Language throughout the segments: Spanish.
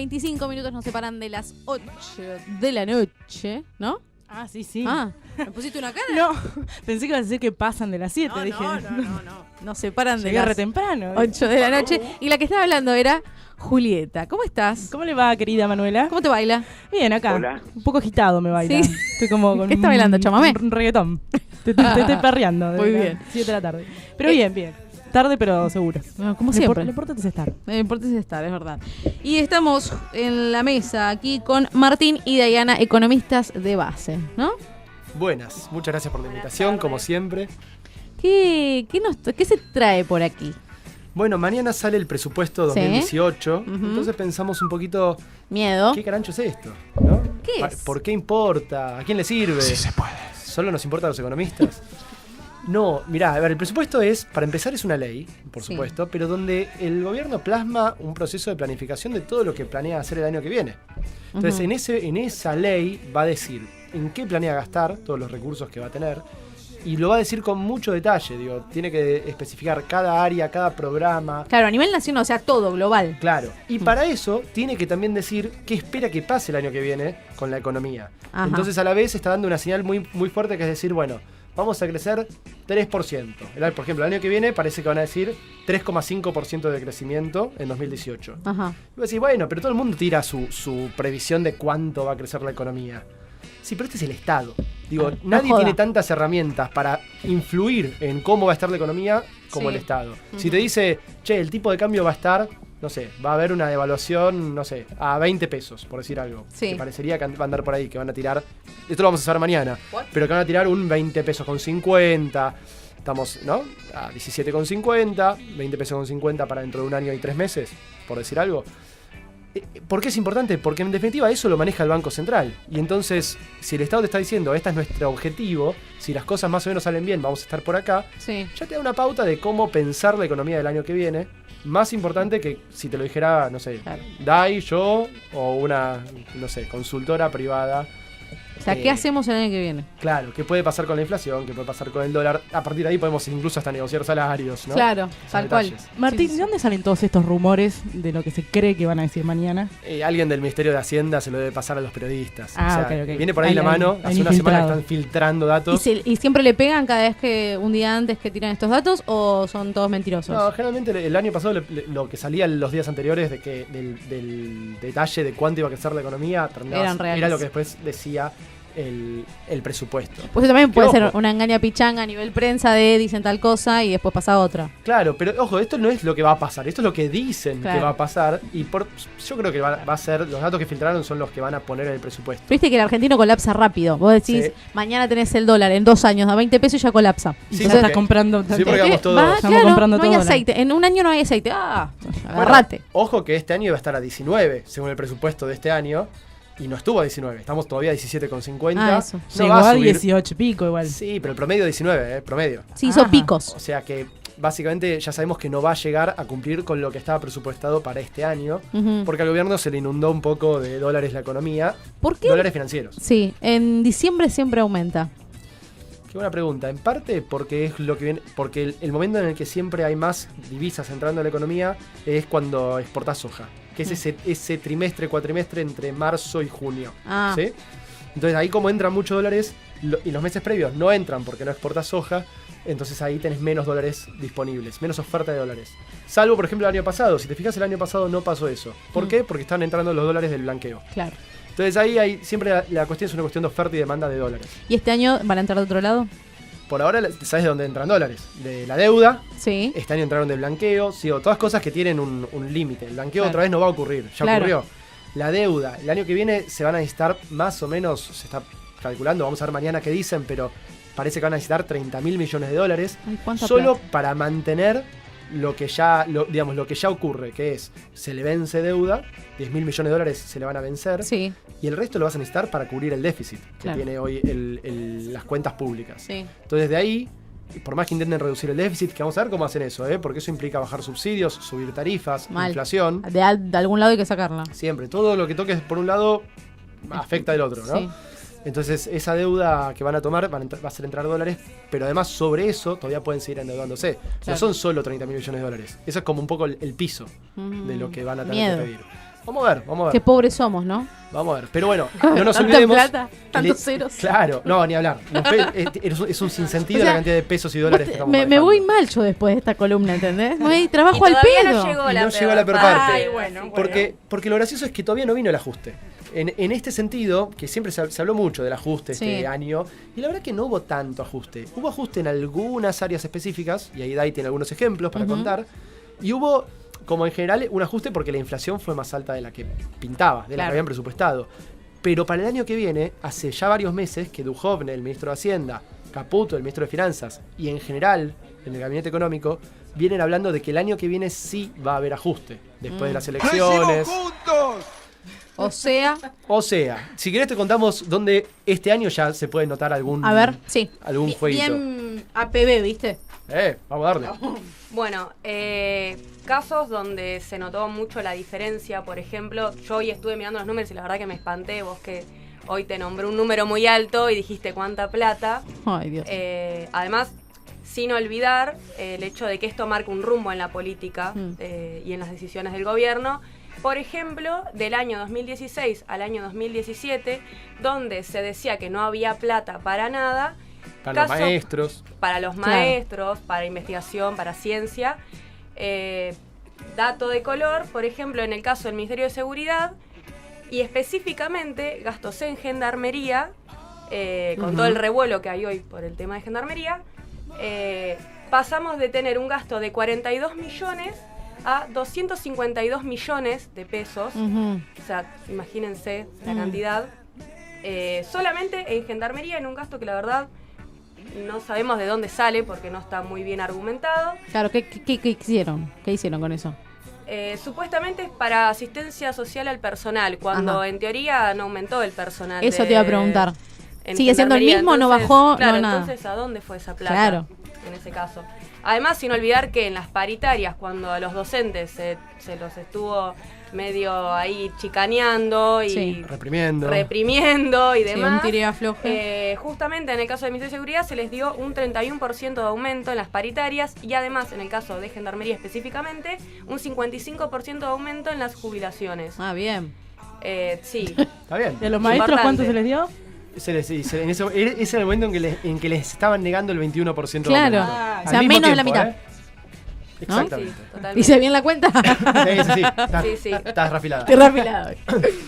25 minutos nos separan de las 8 de la noche, ¿no? Ah, sí, sí. Ah, ¿me pusiste una cara? No, pensé que ibas a decir que pasan de las 7, dije. No. Nos separan de Llegué re las temprano. 8 de la noche. Y la que estaba hablando era Julieta. ¿Cómo estás? ¿Cómo le va, querida Manuela? ¿Cómo te baila? Bien, acá. Hola. Un poco agitado me baila. Sí. Estoy como con ¿Qué está bailando, chamamé? un reggaetón. Te estoy perreando. Muy bien. 7 de la tarde. Pero bien. Tarde, pero seguro. Bueno, como siempre. Lo importante es estar. Me importa estar, es verdad. Y estamos en la mesa aquí con Martín y Diana, economistas de base, ¿no? Buenas, muchas gracias por la invitación, como siempre. ¿Qué se trae por aquí? Bueno, mañana sale el presupuesto Sí. 2018, Ujú. entonces pensamos un poquito, Miedo. ¿qué carancho es esto? ¿No? ¿Qué es? ¿Por qué importa? ¿A quién le sirve? Sí se puede. ¿Solo nos importa a los economistas? No, mirá, a ver, el presupuesto para empezar es una ley, por Sí. supuesto, pero donde el gobierno plasma un proceso de planificación de todo lo que planea hacer el año que viene. Entonces, Ujú. en esa ley va a decir en qué planea gastar todos los recursos que va a tener, y lo va a decir con mucho detalle, digo, tiene que especificar cada área, cada programa. Claro, a nivel nacional, o sea, todo, global. Claro, y para eso tiene que también decir qué espera que pase el año que viene con la economía. Ajá. Entonces a la vez está dando una señal muy, muy fuerte, que es decir, bueno, vamos a crecer 3%. Por ejemplo, el año que viene parece que van a decir 3,5% de crecimiento en 2018. Ajá. Y vos decís, bueno, pero todo el mundo tira su previsión de cuánto va a crecer la economía. Sí, pero este es el Estado. Digo, No nadie joda. tiene tantas herramientas para influir en cómo va a estar la economía como Sí. el Estado. Ujú. Si te dice, che, el tipo de cambio va a estar, no sé, va a haber una devaluación, no sé, a 20 pesos, por decir algo. Sí. Que parecería que va a andar por ahí, que van a tirar, esto lo vamos a saber mañana, pero que van a tirar un 20 pesos con 50, estamos, ¿no? A 17,50, 20 pesos con 50 para dentro de un año y 3 meses, por decir algo. ¿Por qué es importante? Porque en definitiva eso lo maneja el Banco Central. Y entonces, si el Estado te está diciendo, este es nuestro objetivo, si las cosas más o menos salen bien, vamos a estar por acá, Sí. ya te da una pauta de cómo pensar la economía del año que viene. Más importante que si te lo dijera, no sé, Claro. Dai, yo o una, no sé, consultora privada. O sea, ¿qué hacemos el año que viene? Claro, ¿qué puede pasar con la inflación? ¿Qué puede pasar con el dólar? A partir de ahí podemos incluso hasta negociar salarios, ¿no? Claro, Esos tal cual. detalles. Martín, Sí. ¿de dónde salen todos estos rumores de lo que se cree que van a decir mañana? Alguien del Ministerio de Hacienda se lo debe pasar a los periodistas. Ah, ok. Viene por ahí la mano, hace una semana que están filtrando datos. ¿Y siempre le pegan cada vez que un día antes que tiran estos datos o son todos mentirosos? No, generalmente el año pasado lo que salía los días anteriores de que del detalle de cuánto iba a crecer la economía Eran reales. era lo que después decía el presupuesto. Pues eso también puede Que, ser ojo, una engaña pichanga a nivel prensa de dicen tal cosa y después pasa otra. Claro, pero ojo, esto no es lo que va a pasar, esto es lo que dicen Claro. que va a pasar y yo creo que va a ser, los datos que filtraron son los que van a poner en el presupuesto. Viste que el argentino colapsa rápido. Vos decís, Sí. mañana tenés el dólar en 2 años a 20 pesos y ya colapsa. Sí, ya porque- estás comprando. Sí, porque vamos todos. Va, Estamos claro, comprando no hay todo dólar. aceite. En un año no hay aceite. Ah, Bueno, agarrate. ojo que este año iba a estar a 19, según el presupuesto de este año, y no estuvo a 19, estamos todavía a 17,50. Ah, eso. No Llegó va a subir. 18 y pico igual. Sí, pero el promedio 19, promedio. Sí, hizo Ajá. picos. O sea que básicamente ya sabemos que no va a llegar a cumplir con lo que estaba presupuestado para este año, Ujú. porque al gobierno se le inundó un poco de dólares la economía, ¿Por qué? dólares financieros. Sí, en diciembre siempre aumenta. Qué buena pregunta. En parte porque es lo que viene, porque el momento en el que siempre hay más divisas entrando a la economía es cuando exportás soja, que es ese trimestre, cuatrimestre entre marzo y junio. Ah. ¿Sí? Entonces ahí como entran muchos dólares y los meses previos no entran porque no exportas soja, entonces ahí tenés menos dólares disponibles, menos oferta de dólares. Salvo, por ejemplo, el año pasado. Si te fijas, el año pasado no pasó eso. ¿Por qué? Porque están entrando los dólares del blanqueo. Claro. Entonces ahí hay, siempre la cuestión es una cuestión de oferta y demanda de dólares. ¿Y este año van a entrar de otro lado? Por ahora, ¿sabes de dónde entran dólares? De la deuda. Sí. Este año entraron de blanqueo. Sí, o todas cosas que tienen un límite. El blanqueo Claro. otra vez no va a ocurrir. Ya Claro. ocurrió. La deuda. El año que viene se van a necesitar más o menos, se está calculando, vamos a ver mañana qué dicen, pero parece que van a necesitar 30.000 millones de dólares. Ay, ¿cuánta Solo plata? para mantener lo que ya ocurre, que es, se le vence deuda, 10.000 millones de dólares se le van a vencer, Sí, y el resto lo vas a necesitar para cubrir el déficit que Claro. tiene hoy las cuentas públicas. sí. Entonces de ahí, por más que intenten reducir el déficit, que vamos a ver cómo hacen eso, porque eso implica bajar subsidios, subir tarifas, Mal. inflación, De algún lado hay que sacarla. siempre. Todo lo que toques por un lado afecta al otro, ¿no? Sí. Entonces esa deuda que van a tomar va a hacer entrar dólares, pero además sobre eso todavía pueden seguir endeudándose. No Claro. son solo 30.000 millones de dólares. Eso es como un poco el piso de lo que van a tener Miedo. que pedir. Vamos a ver. Qué pobres somos, ¿no? Vamos a ver. Pero bueno, no nos Tanta olvidemos. plata, tantos ceros. Claro, no, ni hablar. Es un sinsentido O sea, la cantidad de pesos y dólares que estamos Me manejando. voy mal yo después de esta columna, ¿entendés? Trabajo Y al todavía pedo. no llegó Y la no llegó la peor parte. parte. Ay, bueno. Porque lo gracioso es que todavía no vino el ajuste. En este sentido, que siempre se habló mucho del ajuste este Sí. año, y la verdad que no hubo tanto ajuste. Hubo ajuste en algunas áreas específicas, y ahí Dai tiene algunos ejemplos para contar, y hubo, como en general, un ajuste porque la inflación fue más alta de la que pintaba, de la Claro. que habían presupuestado. Pero para el año que viene, hace ya varios meses que Duhovne, el ministro de Hacienda, Caputo, el ministro de Finanzas, y en general, en el gabinete económico, vienen hablando de que el año que viene sí va a haber ajuste, después de las elecciones. O sea, O sea, si querés te contamos dónde este año ya se puede notar algún, a ver, sí. algún jueguito. Bien APB, ¿viste? Vamos a darle. Bueno, casos donde se notó mucho la diferencia, por ejemplo, yo hoy estuve mirando los números y la verdad que me espanté, vos que hoy te nombré un número muy alto y dijiste cuánta plata. Ay, Dios. Además, sin olvidar el hecho de que esto marca un rumbo en la política y en las decisiones del gobierno. Por ejemplo, del año 2016 al año 2017, donde se decía que no había plata para nada. Para los caso- maestros. Para los Claro. maestros, para investigación, para ciencia. Dato de color, por ejemplo, en el caso del Ministerio de Seguridad, y específicamente gastos en gendarmería, con todo el revuelo que hay hoy por el tema de gendarmería, pasamos de tener un gasto de 42 millones a 252 millones de pesos. Ujú. O sea, imagínense la cantidad. Solamente en gendarmería, en un gasto que la verdad no sabemos de dónde sale porque no está muy bien argumentado. Claro, ¿qué hicieron? ¿Qué hicieron con eso? Supuestamente es para asistencia social al personal, cuando Ajá. en teoría no aumentó el personal. Eso te iba a preguntar. en ¿Sigue siendo el gendarmería. mismo, no Entonces, bajó, claro, no nada? Entonces, ¿a dónde fue esa plata? Claro. En ese caso. Además, sin olvidar que en las paritarias, cuando a los docentes se los estuvo medio ahí chicaneando y Sí. reprimiendo y Sí, demás. un tiré afloje. Justamente en el caso del Ministerio de Seguridad se les dio un 31% de aumento en las paritarias y además en el caso de Gendarmería específicamente un 55% de aumento en las jubilaciones. Ah, bien. Sí. Está bien. ¿Y a los maestros cuánto se les dio? Es el momento en que les estaban negando el 21% de Claro. aumento. Ah, Al o sea, mismo menos de la tiempo, mitad. ¿eh? Sí, Exactamente. totalmente. ¿Hice bien la cuenta? Sí. Sí. Estás refilada. Estoy rapilado.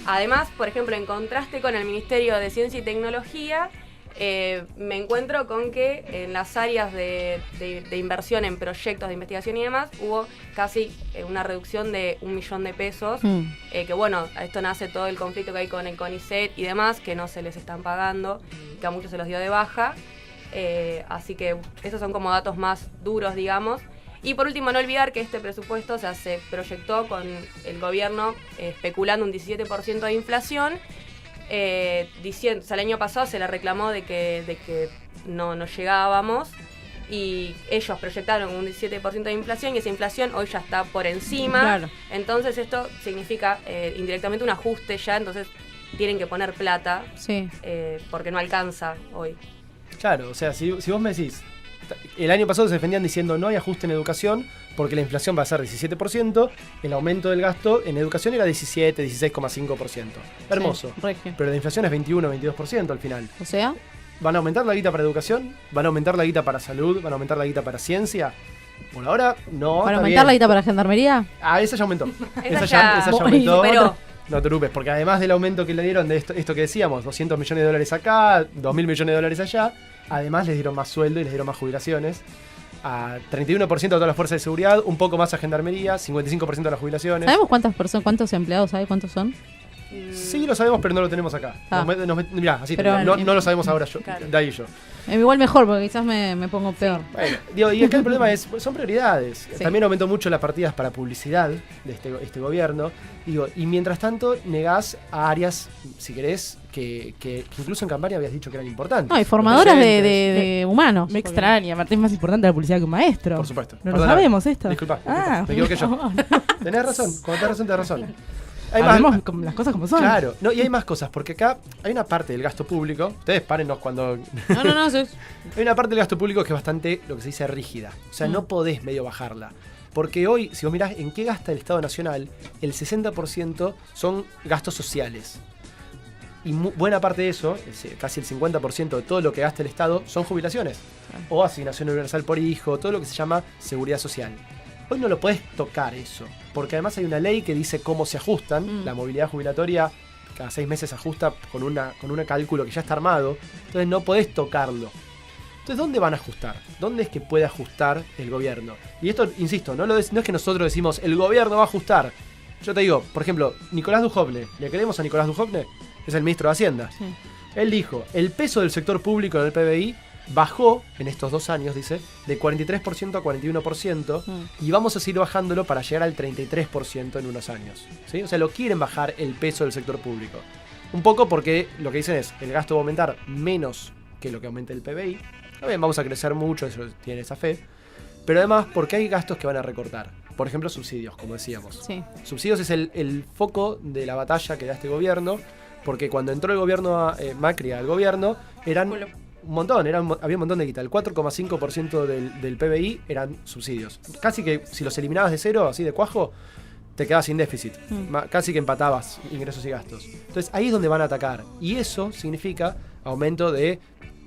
Además, por ejemplo, en contraste con el Ministerio de Ciencia y Tecnología, me encuentro con que en las áreas de inversión en proyectos de investigación y demás hubo casi una reducción de 1 millón de pesos. Que bueno, a esto nace todo el conflicto que hay con el CONICET y demás, que no se les están pagando, que a muchos se los dio de baja. Así que esos son como datos más duros, digamos. Y por último, no olvidar que este presupuesto, o sea, se proyectó con el gobierno especulando un 17% de inflación. Diciendo, o sea, el año pasado se le reclamó de que no llegábamos y ellos proyectaron un 17% de inflación y esa inflación hoy ya está por encima. Claro. Entonces esto significa indirectamente un ajuste ya, entonces tienen que poner plata Sí. porque no alcanza hoy. Claro, o sea, si vos me decís, el año pasado se defendían diciendo no hay ajuste en educación porque la inflación va a ser 17%, el aumento del gasto en educación era 17, 16,5%. Hermoso. Sí, regio. Pero la inflación es 21, 22% al final. O sea, ¿Van a aumentar la guita para educación? ¿Van a aumentar la guita para salud? ¿Van a aumentar la guita para ciencia? Por ahora, no. ¿para está aumentar la bien. guita para gendarmería? Ah, esa ya aumentó. Esa ya ya aumentó. superó. No te preocupes, porque además del aumento que le dieron de esto que decíamos, 200 millones de dólares acá, 2.000 millones de dólares allá, además les dieron más sueldo y les dieron más jubilaciones. A 31% de todas las fuerzas de seguridad, un poco más a gendarmería, 55% de las jubilaciones. ¿Sabemos cuántos empleados hay? ¿Cuántos son? Sí, lo sabemos, pero no lo tenemos acá. Ah. Mirá, así, Pero no lo sabemos ahora yo, Claro. Dai y yo. Igual mejor, porque quizás me pongo peor. Bueno, digo, y acá el problema es, son prioridades. Sí. También aumentó mucho las partidas para publicidad de este gobierno. Digo, y mientras tanto negás a áreas, si querés, que incluso en campaña habías dicho que eran importantes. No, y formadoras Los de docentes. humanos. Me extraña, Martín, es más importante la publicidad que un maestro. Por supuesto. No lo Perdóname. sabemos esto. Disculpa, Ah, me equivoqué yo. no. Tenés razón, cuando tenés razón. Hay Hablemos más, como las cosas como son. claro, no, y hay más cosas, porque acá hay una parte del gasto público, ustedes párennos cuando... No, sí. Hay una parte del gasto público que es bastante, lo que se dice, rígida. O sea, no podés medio bajarla. Porque hoy, si vos mirás en qué gasta el Estado Nacional, el 60% son gastos sociales. Y buena parte de eso, casi el 50% de todo lo que gasta el Estado, son jubilaciones. O asignación universal por hijo, todo lo que se llama seguridad social. Hoy no lo podés tocar eso, porque además hay una ley que dice cómo se ajustan. La movilidad jubilatoria cada 6 meses se ajusta con un cálculo que ya está armado. Entonces no podés tocarlo. Entonces, ¿dónde van a ajustar? ¿Dónde es que puede ajustar el gobierno? Y esto, insisto, no es que nosotros decimos el gobierno va a ajustar. Yo te digo, por ejemplo, Nicolás Dujovne. ¿Le creemos a Nicolás Dujovne? Es el ministro de Hacienda. Sí. Él dijo, el peso del sector público en el PBI bajó en estos 2 años, dice, de 43% a 41%, y vamos a seguir bajándolo para llegar al 33% en unos años. ¿Sí? O sea, lo quieren bajar el peso del sector público. Un poco porque lo que dicen es, el gasto va a aumentar menos que lo que aumente el PBI. También vamos a crecer mucho, eso tiene esa fe. Pero además, porque hay gastos que van a recortar. Por ejemplo, subsidios, como decíamos. Sí. Subsidios es el foco de la batalla que da este gobierno, porque cuando entró el gobierno Macri al gobierno, eran un montón, había un montón de guita. El 4,5% del PBI eran subsidios. Casi que si los eliminabas de cero, así de cuajo, te quedabas sin déficit. Casi que empatabas ingresos y gastos. Entonces ahí es donde van a atacar. Y eso significa aumento de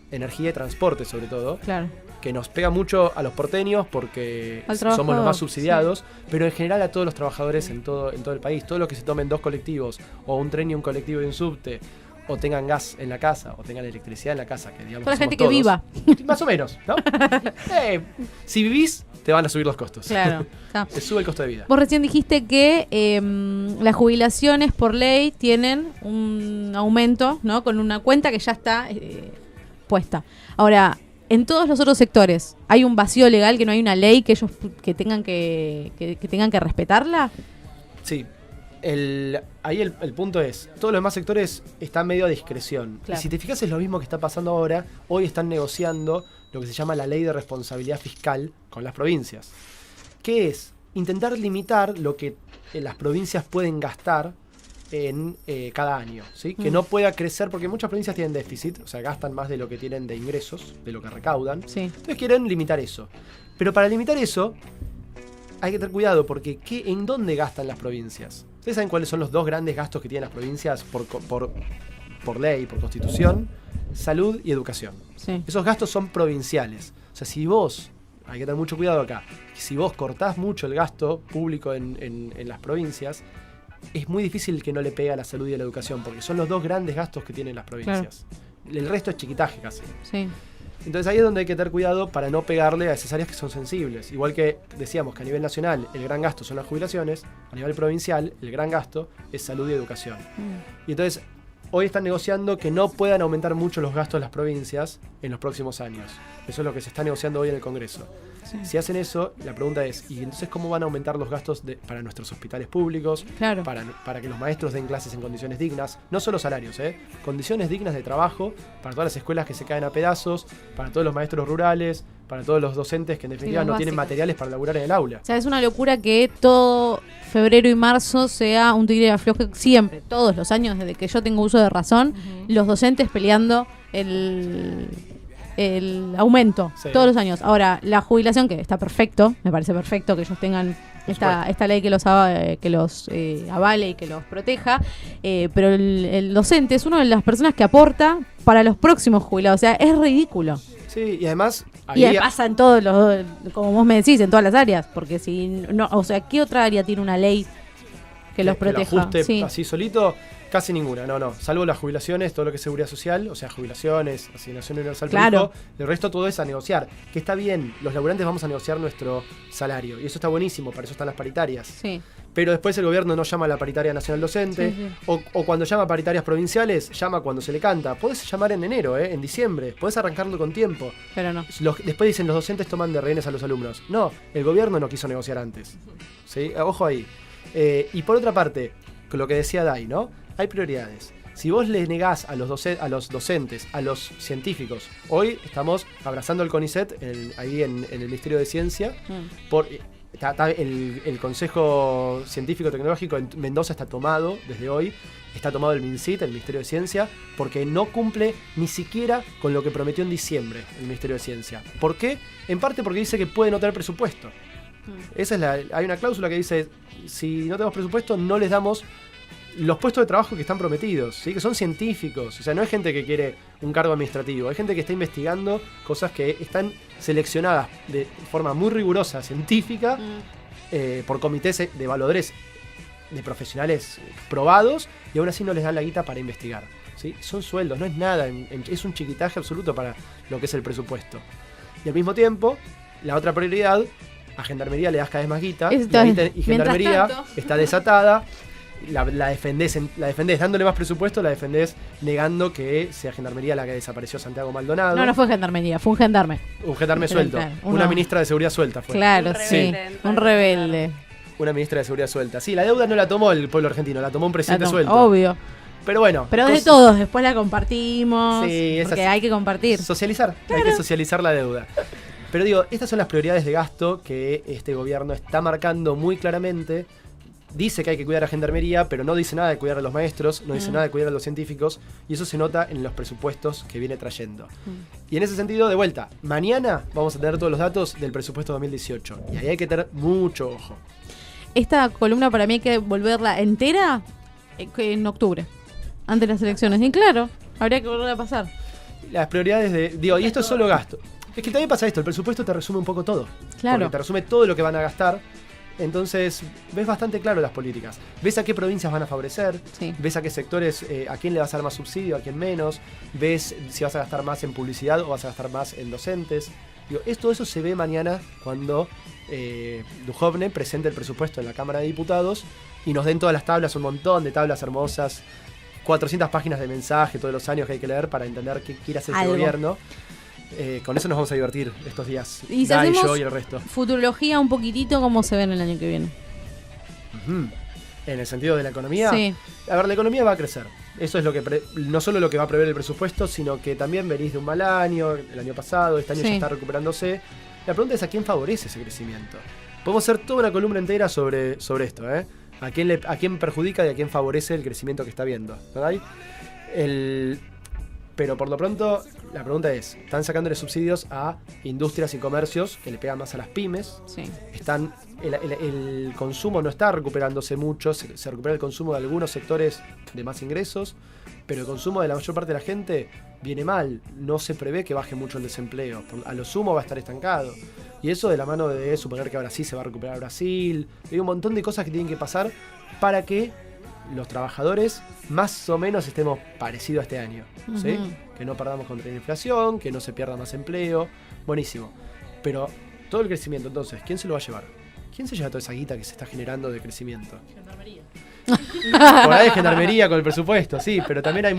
energía y transporte, sobre todo. Claro. Que nos pega mucho a los porteños porque somos los más subsidiados, pero en general a todos los trabajadores en todo el país. Todos los que se tomen 2 colectivos, o un tren y un colectivo y un subte, o tengan gas en la casa, o tengan electricidad en la casa, que digamos toda la gente todos, que viva. Más o menos, ¿no? Si vivís, te van a subir los costos. Claro. Te sube el costo de vida. Vos recién dijiste que las jubilaciones por ley tienen un aumento, ¿no? Con una cuenta que ya está puesta. Ahora, en todos los otros sectores, ¿hay un vacío legal, que no hay una ley que ellos tengan que tengan que respetarla? Sí. Ahí el punto es, todos los demás sectores están medio a discreción. Claro. Y si te fijas es lo mismo que está pasando ahora. Hoy están negociando lo que se llama la ley de responsabilidad fiscal con las provincias. Que es intentar limitar lo que las provincias pueden gastar en cada año, ¿sí? Que no pueda crecer, porque muchas provincias tienen déficit, o sea, gastan más de lo que tienen de ingresos, de lo que recaudan. Sí. Entonces quieren limitar eso. Pero para limitar eso, hay que tener cuidado, porque ¿en dónde gastan las provincias? ¿Ustedes saben cuáles son los 2 grandes gastos que tienen las provincias por ley, por constitución? Salud y educación. Sí. Esos gastos son provinciales. O sea, si vos, hay que tener mucho cuidado acá, si vos cortás mucho el gasto público en las provincias, es muy difícil que no le pegue a la salud y a la educación, porque son los 2 grandes gastos que tienen las provincias. Claro. El resto es chiquitaje casi. Sí. Entonces ahí es donde hay que tener cuidado para no pegarle a esas áreas que son sensibles. Igual que decíamos que a nivel nacional el gran gasto son las jubilaciones, a nivel provincial el gran gasto es salud y educación. Y entonces hoy están negociando que no puedan aumentar mucho los gastos de las provincias en los próximos años. Eso es lo que se está negociando hoy en el Congreso. Sí. Si hacen eso, la pregunta es, ¿y entonces cómo van a aumentar los gastos para nuestros hospitales públicos? Claro. Para que los maestros den clases en condiciones dignas, no solo salarios, condiciones dignas de trabajo, para todas las escuelas que se caen a pedazos, para todos los maestros rurales, para todos los docentes que en definitiva no tienen materiales para laburar en el aula. O sea, es una locura que todo febrero y marzo sea un tigre de afloje siempre, todos los años, desde que yo tengo uso de razón, los docentes peleando el aumento, todos los años. Ahora, la jubilación, que está perfecto, me parece perfecto que ellos tengan esta ley que los avale y que los proteja, pero el docente es una de las personas que aporta para los próximos jubilados. O sea, es ridículo. Sí, y además... Y pasa en todos los, como vos me decís, en todas las áreas, porque si no, o sea, ¿qué otra área tiene una ley que los proteja? Que lo ajuste así solito, casi ninguna, no. Salvo las jubilaciones, todo lo que es seguridad social, o sea, jubilaciones, asignación universal por hijo, el resto todo es a negociar. Que está bien, los laburantes vamos a negociar nuestro salario, y eso está buenísimo, para eso están las paritarias. Sí. Pero después el gobierno no llama a la paritaria nacional docente, o cuando llama a paritarias provinciales, llama cuando se le canta. Podés llamar en enero, en diciembre, podés arrancarlo con tiempo. Pero no. Después dicen los docentes toman de rehenes a los alumnos. No, el gobierno no quiso negociar antes. ¿Sí? Ojo ahí. Y por otra parte, con lo que decía Dai, ¿no? Hay prioridades. Si vos le negás a los docentes, a los científicos, hoy estamos abrazando el CONICET ahí en el Ministerio de Ciencia, el Consejo Científico Tecnológico en Mendoza está tomado desde hoy, está tomado el MinCit, el Ministerio de Ciencia, porque no cumple ni siquiera con lo que prometió en diciembre el Ministerio de Ciencia. ¿Por qué? En parte porque dice que puede no tener presupuesto. Esa es hay una cláusula que dice, si no tenemos presupuesto, no les damos los puestos de trabajo que están prometidos, ¿sí? Que son científicos. O sea, no es gente que quiere un cargo administrativo, hay gente que está investigando cosas que están seleccionadas de forma muy rigurosa, científica, por comités de evaluadores, de profesionales probados, y aún así no les dan la guita para investigar, ¿sí? Son sueldos, no es nada, es un chiquitaje absoluto para lo que es el presupuesto. Y al mismo tiempo, la otra prioridad, a Gendarmería le das cada vez más guita, y Gendarmería está desatada. La defendés dándole más presupuesto, la defendés negando que sea Gendarmería la que desapareció Santiago Maldonado. No fue Gendarmería, fue un gendarme. Un gendarme suelto. Claro, una ministra de Seguridad suelta fue. Claro, sí. Un rebelde. Una ministra de Seguridad suelta. Sí, la deuda no la tomó el pueblo argentino, la tomó un presidente suelto. Obvio. Pero bueno. Pero de todos, después la compartimos. Sí, porque hay que compartir. Socializar, claro. Hay que socializar la deuda. Pero digo, estas son las prioridades de gasto que este gobierno está marcando muy claramente. Dice que hay que cuidar a Gendarmería, pero no dice nada de cuidar a los maestros, no dice nada de cuidar a los científicos, y eso se nota en los presupuestos que viene trayendo. Y en ese sentido, de vuelta, mañana vamos a tener todos los datos del presupuesto 2018, y ahí hay que tener mucho ojo. Esta columna para mí hay que volverla entera en octubre, antes de las elecciones. Y claro, habría que volverla a pasar. Las prioridades y esto es solo gasto. Es que también pasa esto, el presupuesto te resume un poco todo. Claro. Porque te resume todo lo que van a gastar. Entonces, ves bastante claro las políticas. Ves a qué provincias van a favorecer, sí. Ves a qué sectores, a quién le vas a dar más subsidio, a quién menos. Ves si vas a gastar más en publicidad o vas a gastar más en docentes. Todo eso se ve mañana cuando Duhovne presente el presupuesto en la Cámara de Diputados y nos den todas las tablas, un montón de tablas hermosas, 400 páginas de mensaje todos los años que hay que leer para entender qué quiere hacer este gobierno. Con eso nos vamos a divertir estos días. Y si yo y el resto. Futurología un poquitito, ¿cómo se ve en el año que viene? En el sentido de la economía. Sí. A ver, la economía va a crecer. Eso es lo que no solo lo que va a prever el presupuesto, sino que también venís de un mal año, el año pasado, este año ya está recuperándose. La pregunta es a quién favorece ese crecimiento. Podemos hacer toda una columna entera sobre esto, ¿eh? A quién perjudica y a quién favorece el crecimiento que está viendo, ¿verdad? Pero por lo pronto, la pregunta es, ¿están sacándole subsidios a industrias y comercios que le pegan más a las pymes? Sí. El consumo no está recuperándose mucho, se recupera el consumo de algunos sectores de más ingresos, pero el consumo de la mayor parte de la gente viene mal, no se prevé que baje mucho el desempleo, a lo sumo va a estar estancado. Y eso de la mano de suponer que ahora sí se va a recuperar Brasil, hay un montón de cosas que tienen que pasar para que los trabajadores más o menos estemos parecidos a este año, ¿sí? Que no perdamos contra la inflación, que no se pierda más empleo, buenísimo. Pero todo el crecimiento, entonces, ¿quién se lo va a llevar? ¿Quién se lleva toda esa guita que se está generando de crecimiento? Gendarmería. Por ahí es Gendarmería con el presupuesto, sí, pero también hay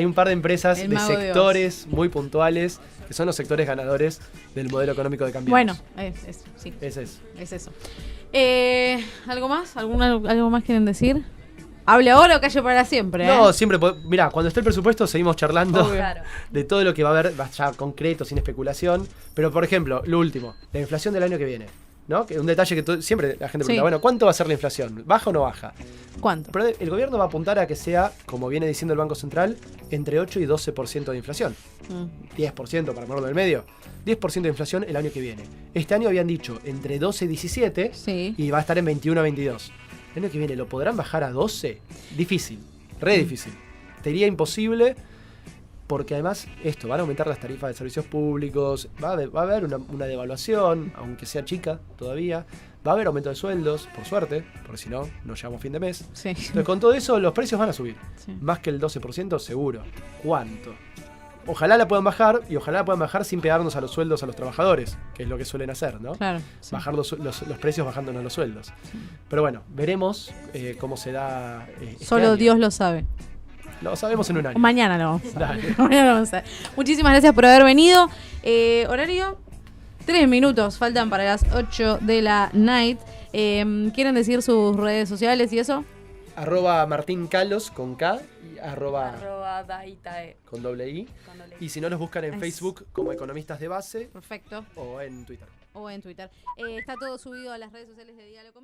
un par de empresas de sectores muy puntuales que son los sectores ganadores del modelo económico de Cambiemos. Bueno, sí. Es eso. ¿Algo más? ¿Algo más quieren decir? Hable ahora o calle para siempre. No, siempre. Mirá, cuando esté el presupuesto seguimos charlando Claro. de todo lo que va a haber, ya concreto, sin especulación. Pero, por ejemplo, lo último, la inflación del año que viene, ¿no? Que un detalle que siempre la gente pregunta, bueno, ¿cuánto va a ser la inflación? ¿Baja o no baja? ¿Cuánto? Pero el gobierno va a apuntar a que sea, como viene diciendo el Banco Central, entre 8 y 12% de inflación. 10% para ponerlo en el medio. 10% de inflación el año que viene. Este año habían dicho entre 12 y 17 y va a estar en 21 a 22. El año que viene, ¿lo podrán bajar a 12? Difícil, re difícil. Te diría imposible, porque además van a aumentar las tarifas de servicios públicos, va a haber una devaluación, aunque sea chica todavía, va a haber aumento de sueldos, por suerte, porque si no, no llegamos a fin de mes. Sí. Entonces, con todo eso, los precios van a subir. Sí. Más que el 12%, seguro. ¿Cuánto? Ojalá la puedan bajar, y ojalá la puedan bajar sin pegarnos a los sueldos a los trabajadores, que es lo que suelen hacer, ¿no? Claro. Sí. Bajar los precios bajándonos los sueldos. Pero bueno, veremos cómo se da. Solo año. Dios lo sabe. Lo sabemos en un año. Mañana lo vamos a ver. Dale. Mañana lo vamos a ver. Muchísimas gracias por haber venido. Horario, 3 minutos faltan para las 8 de la night. ¿Quieren decir sus redes sociales y eso? @Martín Calos con K y @daitae con doble I. Y si no, nos buscan en Facebook como Economistas de Base. Perfecto. O en Twitter. O en Twitter. Está todo subido a las redes sociales de Diálogo.